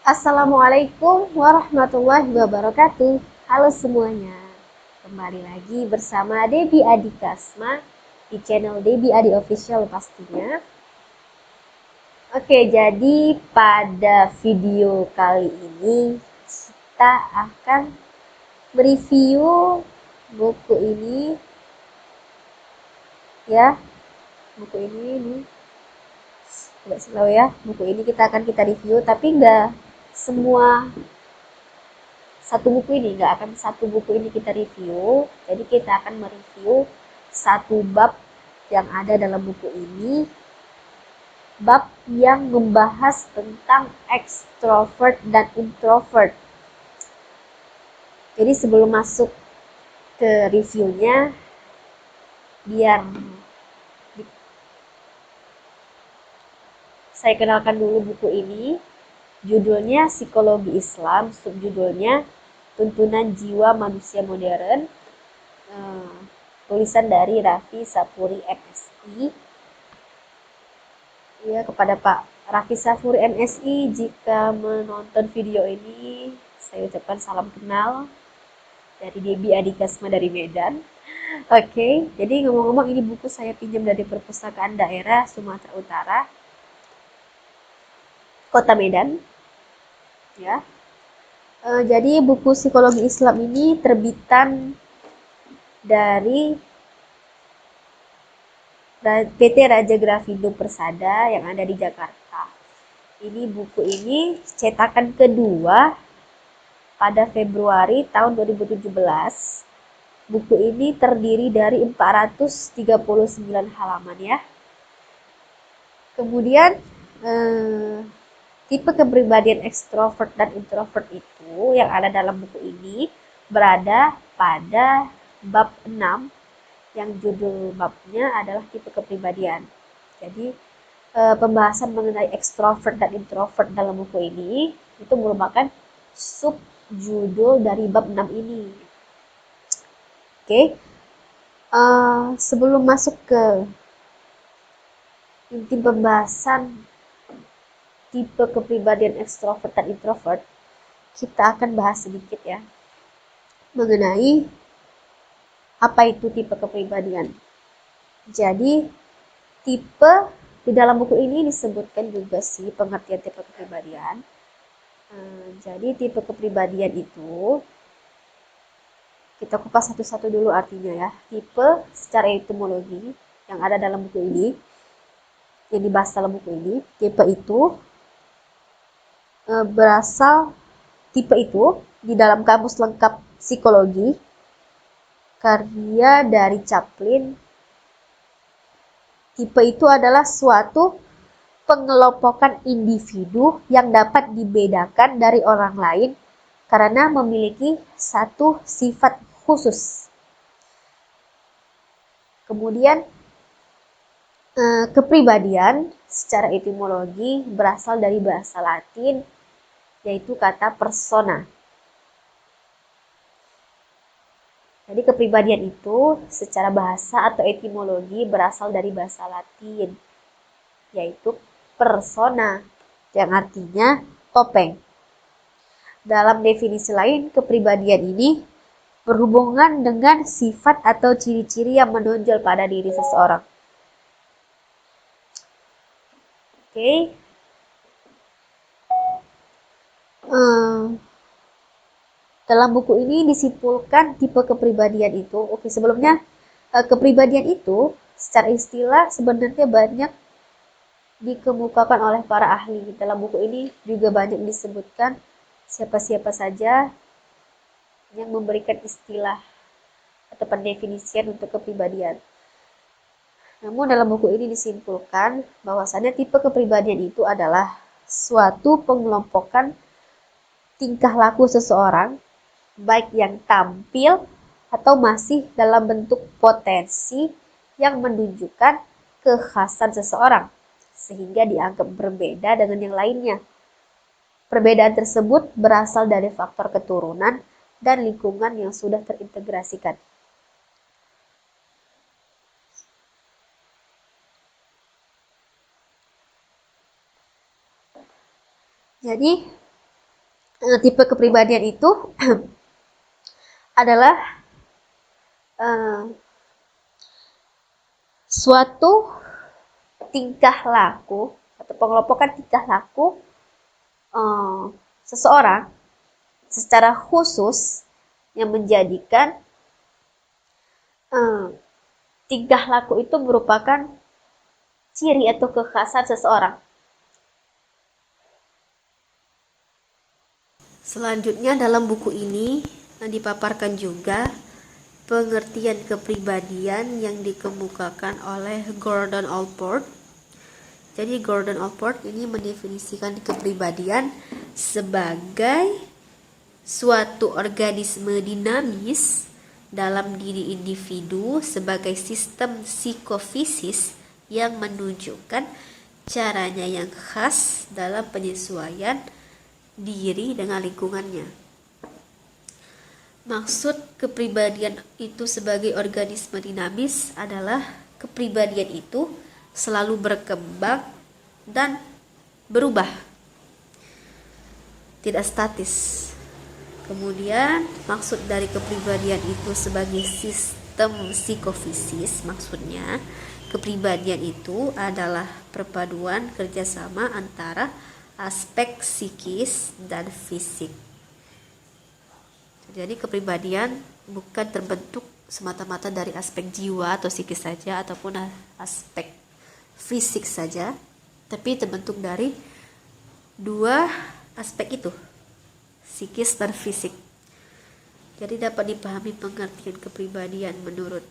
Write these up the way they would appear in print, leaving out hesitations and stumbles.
Assalamualaikum warahmatullahi wabarakatuh. Halo semuanya. Kembali lagi bersama Debbie Adi Kasma di channel Debbie Adi Official pastinya. Oke, jadi pada video kali ini kita akan mereview buku ini ya. Buku ini agak slow ya. Buku ini kita review tapi enggak semua nggak akan satu buku ini kita review, jadi kita akan mereview satu bab yang ada dalam buku ini, bab yang membahas tentang extrovert dan introvert. Jadi sebelum masuk ke reviewnya, biar saya kenalkan dulu buku ini. Judulnya Psikologi Islam, subjudulnya Tuntunan Jiwa Manusia Modern, tulisan dari Raffi Safuri MSI. Ya, kepada Pak Raffi Safuri MSI, jika menonton video ini, saya ucapkan salam kenal dari Debbie Adi Kasma dari Medan. Oke, jadi ngomong-ngomong ini buku saya pinjam dari perpustakaan daerah Sumatera Utara, Kota Medan. Ya, jadi buku Psikologi Islam ini terbitan dari PT Raja Grafindo Persada yang ada di Jakarta. Ini buku ini cetakan kedua pada Februari tahun 2017. Buku ini terdiri dari 439 halaman ya. Kemudian tipe kepribadian ekstrovert dan introvert itu yang ada dalam buku ini berada pada bab 6 yang judul babnya adalah tipe kepribadian. Jadi pembahasan mengenai ekstrovert dan introvert dalam buku ini itu merupakan subjudul dari bab 6 ini. Oke. Sebelum masuk ke inti pembahasan tipe kepribadian ekstrovert dan introvert, kita akan bahas sedikit ya mengenai apa itu tipe kepribadian. Jadi tipe di dalam buku ini disebutkan juga sih pengertian tipe kepribadian. Jadi tipe kepribadian itu kita kupas satu-satu dulu artinya ya. Tipe secara etimologi yang ada dalam buku ini, yang dibahas dalam buku ini, tipe itu berasal, tipe itu di dalam kamus lengkap psikologi karya dari Chaplin, tipe itu adalah suatu pengelompokan individu yang dapat dibedakan dari orang lain karena memiliki satu sifat khusus. Kemudian kepribadian secara etimologi berasal dari bahasa Latin, yaitu kata persona. Jadi kepribadian itu secara bahasa atau etimologi berasal dari bahasa Latin, yaitu persona, yang artinya topeng. Dalam definisi lain, kepribadian ini berhubungan dengan sifat atau ciri-ciri yang menonjol pada diri seseorang. Oke. Dalam buku ini disimpulkan tipe kepribadian itu. Oke, sebelumnya kepribadian itu secara istilah sebenarnya banyak dikemukakan oleh para ahli. Dalam buku ini juga banyak disebutkan siapa-siapa saja yang memberikan istilah atau pendefinisian untuk kepribadian. Namun dalam buku ini disimpulkan bahwasannya tipe kepribadian itu adalah suatu pengelompokan tingkah laku seseorang, baik yang tampil atau masih dalam bentuk potensi yang menunjukkan kekhasan seseorang, sehingga dianggap berbeda dengan yang lainnya. Perbedaan tersebut berasal dari faktor keturunan dan lingkungan yang sudah terintegrasikan. Jadi Tipe kepribadian itu adalah uh, suatu tingkah laku atau pengelompokan tingkah laku seseorang secara khusus yang menjadikan tingkah laku itu merupakan ciri atau kekhasan seseorang. Selanjutnya dalam buku ini dipaparkan juga pengertian kepribadian yang dikemukakan oleh Gordon Allport. Jadi Gordon Allport ini mendefinisikan kepribadian sebagai suatu organisme dinamis dalam diri individu sebagai sistem psikofisis yang menunjukkan caranya yang khas dalam penyesuaian diri dengan lingkungannya. Maksud kepribadian itu sebagai organisme dinamis adalah kepribadian itu selalu berkembang dan berubah, tidak statis. Kemudian maksud dari kepribadian itu sebagai sistem psikofisis, maksudnya kepribadian itu adalah perpaduan kerjasama antara aspek psikis dan fisik. Jadi kepribadian bukan terbentuk semata-mata dari aspek jiwa atau psikis saja ataupun aspek fisik saja, tapi terbentuk dari dua aspek itu, psikis dan fisik. Jadi dapat dipahami pengertian kepribadian menurut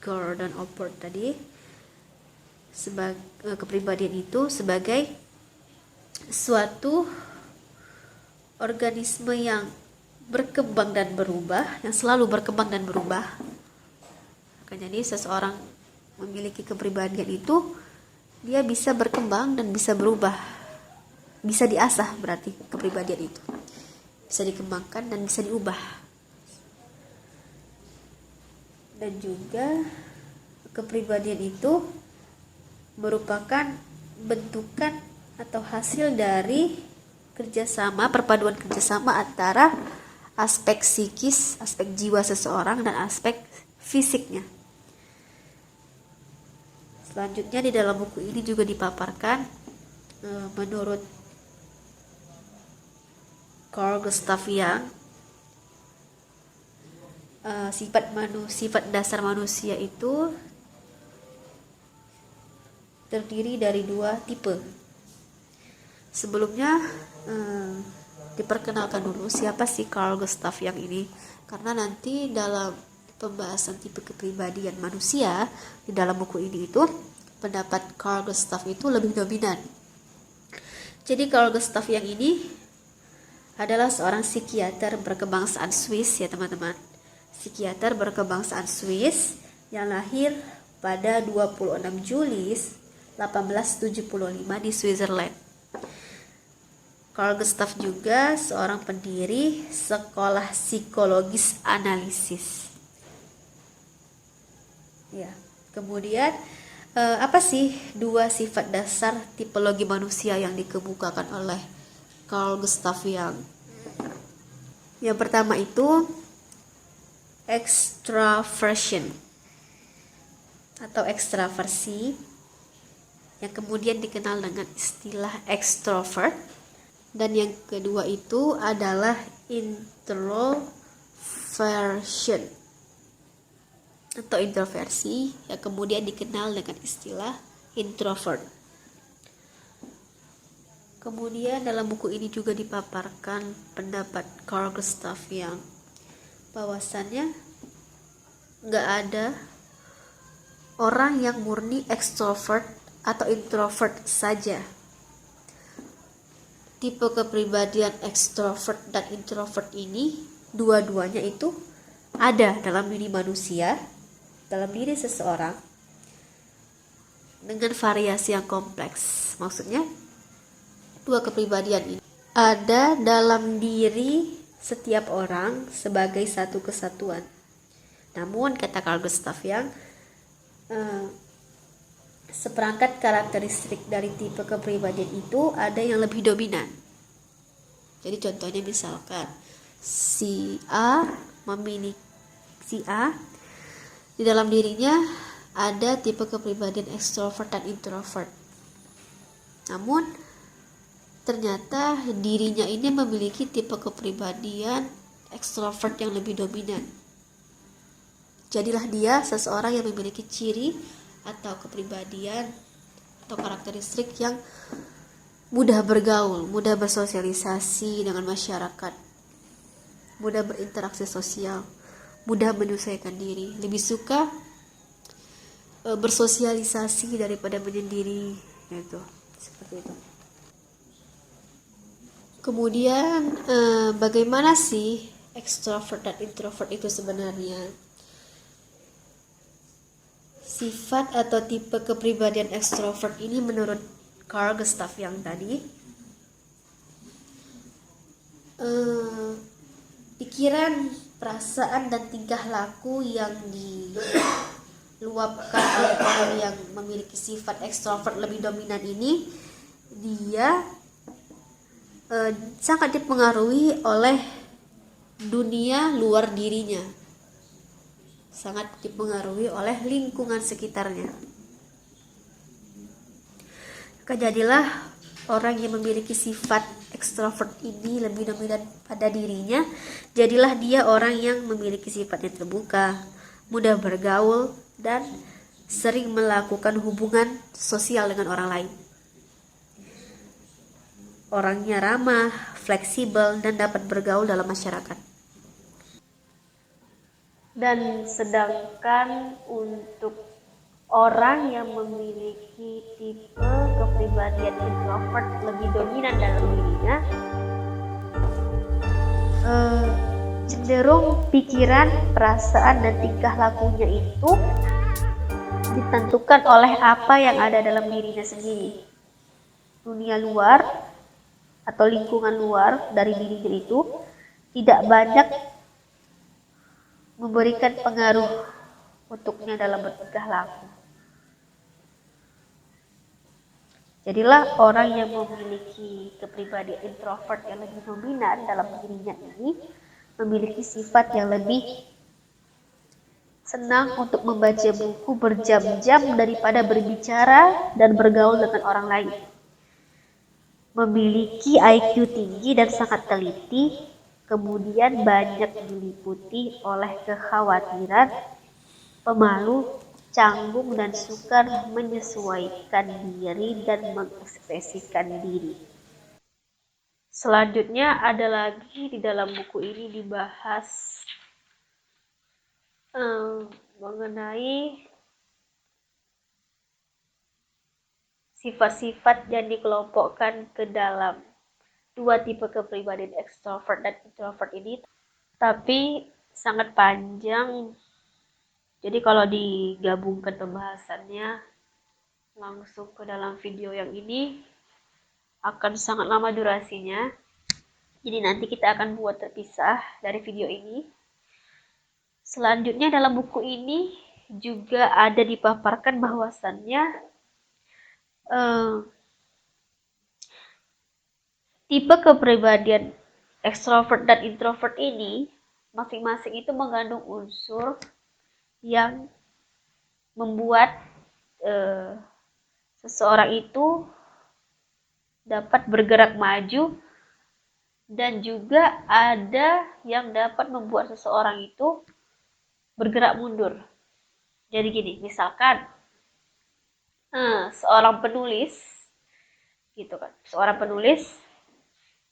Gordon Allport tadi, kepribadian itu sebagai suatu organisme yang berkembang dan berubah, yang selalu berkembang dan berubah. Jadi seseorang memiliki kepribadian itu, dia bisa berkembang dan bisa berubah, bisa diasah, berarti kepribadian itu bisa dikembangkan dan bisa diubah. Dan juga kepribadian itu merupakan bentukan atau hasil dari kerjasama, perpaduan kerjasama antara aspek psikis, aspek jiwa seseorang dan aspek fisiknya. Selanjutnya di dalam buku ini juga dipaparkan menurut Carl Gustav Jung, sifat dasar manusia itu terdiri dari dua tipe. Sebelumnya diperkenalkan dulu siapa sih Carl Gustav Jung ini, karena nanti dalam pembahasan tipe kepribadian manusia di dalam buku ini itu pendapat Carl Gustav itu lebih dominan. Jadi Carl Gustav Jung ini adalah seorang psikiater berkebangsaan Swiss ya teman-teman. Psikiater berkebangsaan Swiss yang lahir pada 26 Juli 1875 di Switzerland. Carl Gustav juga seorang pendiri sekolah psikologis analisis. Ya, kemudian apa sih dua sifat dasar tipologi manusia yang dikemukakan oleh Carl Gustav Jung? Yang pertama itu extraversion atau ekstraversi, yang kemudian dikenal dengan istilah extrovert. Dan yang kedua itu adalah introversion atau introversi, yang kemudian dikenal dengan istilah introvert. Kemudian dalam buku ini juga dipaparkan pendapat Carl Gustav Jung bahwasannya nggak ada orang yang murni extrovert atau introvert saja. Tipe kepribadian extrovert dan introvert ini dua-duanya itu ada dalam diri manusia, dalam diri seseorang dengan variasi yang kompleks. Maksudnya dua kepribadian ini ada dalam diri setiap orang sebagai satu kesatuan. Namun kata Carl Gustav Jung, seperangkat karakteristik dari tipe kepribadian itu ada yang lebih dominan. Jadi contohnya misalkan si A memiliki si A di dalam dirinya ada tipe kepribadian ekstrovert dan introvert. Namun ternyata dirinya ini memiliki tipe kepribadian ekstrovert yang lebih dominan. Jadilah dia seseorang yang memiliki ciri atau kepribadian atau karakteristik yang mudah bergaul, mudah bersosialisasi dengan masyarakat, mudah berinteraksi sosial, mudah menyesuaikan diri, lebih suka bersosialisasi daripada menyendiri, gitu. Seperti itu. Kemudian bagaimana sih extrovert dan introvert itu sebenarnya? Sifat atau tipe kepribadian extrovert ini menurut Carl Gustav Jung tadi, pikiran, perasaan, dan tingkah laku yang diluapkan oleh orang yang memiliki sifat ekstrovert lebih dominan ini, dia sangat dipengaruhi oleh dunia luar dirinya, sangat dipengaruhi oleh lingkungan sekitarnya. Jadilah orang yang memiliki sifat ekstrovert ini lebih dominan pada dirinya, jadilah dia orang yang memiliki sifat yang terbuka, mudah bergaul, dan sering melakukan hubungan sosial dengan orang lain. Orangnya ramah, fleksibel, dan dapat bergaul dalam masyarakat. Dan sedangkan untuk orang yang memiliki tipe kepribadian introvert lebih dominan dalam dirinya, cenderung pikiran, perasaan, dan tingkah lakunya itu ditentukan oleh apa yang ada dalam dirinya sendiri. Dunia luar atau lingkungan luar dari dirinya itu tidak banyak memberikan pengaruh untuknya dalam bertingkah laku. Jadilah orang yang memiliki kepribadian introvert yang lebih dominan dalam dirinya ini memiliki sifat yang lebih senang untuk membaca buku berjam-jam daripada berbicara dan bergaul dengan orang lain. Memiliki IQ tinggi dan sangat teliti, kemudian banyak diliputi oleh kekhawatiran, pemalu, canggung, dan sukar menyesuaikan diri dan mengekspresikan diri. Selanjutnya ada lagi di dalam buku ini dibahas mengenai sifat-sifat yang dikelompokkan ke dalam dua tipe kepribadian ekstrovert dan introvert ini, tapi sangat panjang. Jadi kalau digabungkan pembahasannya langsung ke dalam video yang ini akan sangat lama durasinya. Jadi nanti kita akan buat terpisah dari video ini. Selanjutnya dalam buku ini juga ada dipaparkan bahwasannya tipe kepribadian ekstrovert dan introvert ini masing-masing itu mengandung unsur yang membuat seseorang itu dapat bergerak maju, dan juga ada yang dapat membuat seseorang itu bergerak mundur. Jadi gini, misalkan seorang penulis gitu kan, seorang penulis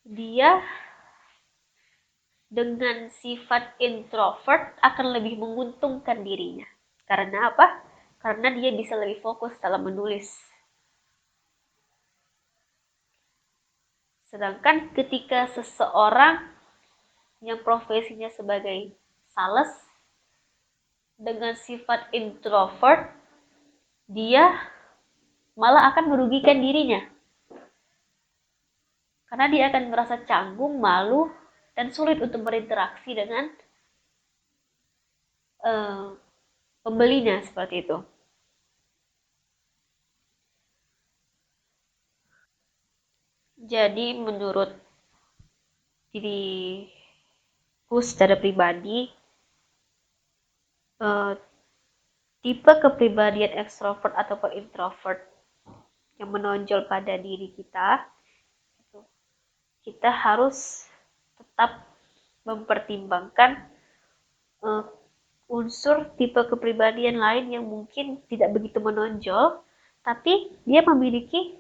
dia dengan sifat introvert akan lebih menguntungkan dirinya. Karena apa? Karena dia bisa lebih fokus dalam menulis. Sedangkan ketika seseorang yang profesinya sebagai sales dengan sifat introvert, dia malah akan merugikan dirinya. Karena dia akan merasa canggung, malu, dan sulit untuk berinteraksi dengan pembelinya seperti itu. Jadi menurut diriku secara pribadi, tipe kepribadian ekstrovert ataupun introvert yang menonjol pada diri kita, kita harus tetap mempertimbangkan unsur tipe kepribadian lain yang mungkin tidak begitu menonjol, tapi dia memiliki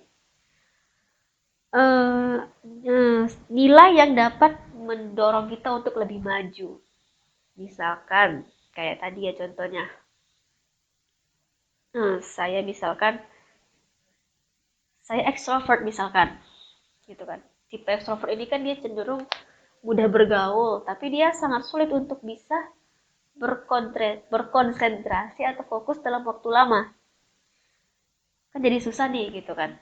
nilai yang dapat mendorong kita untuk lebih maju. Misalkan kayak tadi ya contohnya, saya ekstrovert misalkan, gitu kan. Tipe ekstrovert ini kan dia cenderung mudah bergaul, tapi dia sangat sulit untuk bisa berkonsentrasi atau fokus dalam waktu lama. Kan jadi susah nih gitu kan.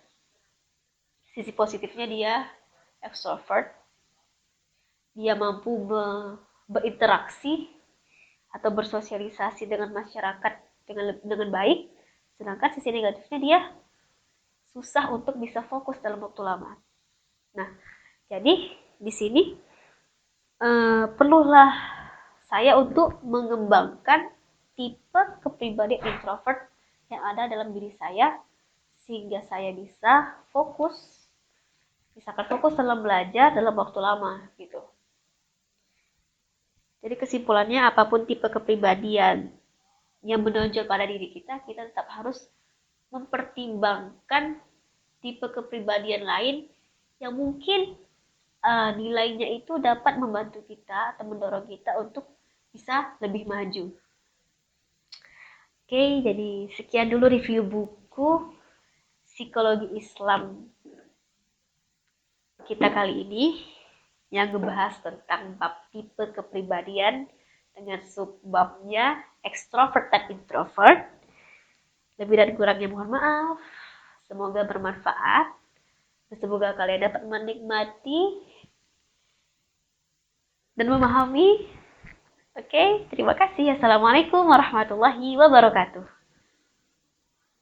Sisi positifnya dia extrovert, dia mampu berinteraksi atau bersosialisasi dengan masyarakat dengan baik, sedangkan sisi negatifnya dia susah untuk bisa fokus dalam waktu lama. Nah, jadi di sini perlulah saya untuk mengembangkan tipe kepribadian introvert yang ada dalam diri saya sehingga saya bisa fokus, misalkan fokus dalam belajar dalam waktu lama gitu. Jadi kesimpulannya, apapun tipe kepribadian yang menonjol pada diri kita, kita tetap harus mempertimbangkan tipe kepribadian lain yang mungkin nilainya itu dapat membantu kita atau mendorong kita untuk bisa lebih maju. Oke, jadi sekian dulu review buku Psikologi Islam kita kali ini yang ngebahas tentang bab tipe kepribadian dengan subbabnya extrovert dan introvert. Lebih dan kurangnya mohon maaf. Semoga bermanfaat. Semoga kalian dapat menikmati dan memahami. Oke, terima kasih. Assalamualaikum warahmatullahi wabarakatuh.